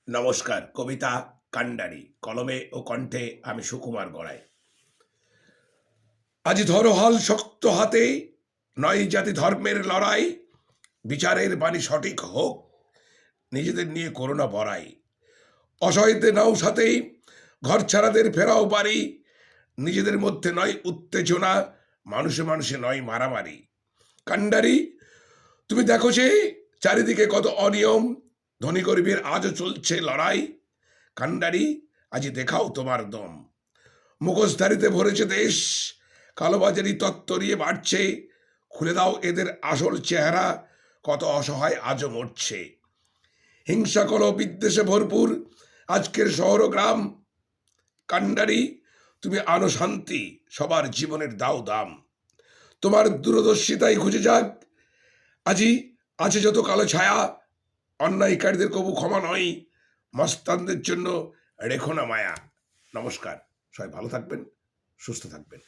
নমস্কার। কবিতা কান্ডারি, কলমে ও কণ্ঠে আমি সুকুমার গড়াই। আজি ধরো হাল শক্ত হাতে, নয় জাতি ধর্মের লড়াই, বিচারের বাণী সঠিক হোক, নিজেদের নিয়ে করোনা বড়াই। অসহায়দের নাও সাথেই, ঘর ছাড়াদের ফেরাও বাড়ি, নিজেদের মধ্যে নয় উত্তেজনা, মানুষে মানুষে নয় মারামারি। কান্ডারি, তুমি দেখো যে চারিদিকে কত অনিয়ম, ধনী গরিবের আজও চলছে লড়াই। কান্ডারি, আজি দেখাও তোমার দম। মুখোশধারীতে ভরেছে দেশ, কালোবাজারি তত্তরিয়ে বাড়ছে, খুলে দাও এদের আসল চেহারা, কত অসহায় আজও মরছে। হিংসা কলহ বিদ্বেষে ভরপুর আজকের শহর ও গ্রাম। কান্ডারি, তুমি আনো শান্তি, সবার জীবনের দাও দাম। তোমার দূরদর্শিতাই খুঁজে যাক, আজি আছে যত কালো ছায়া, অন্যায়কারীদের কবু ক্ষমা নয়, মস্তানদের জন্য রেখো না মায়া। নমস্কার, সবাই ভালো থাকবেন, সুস্থ থাকবেন।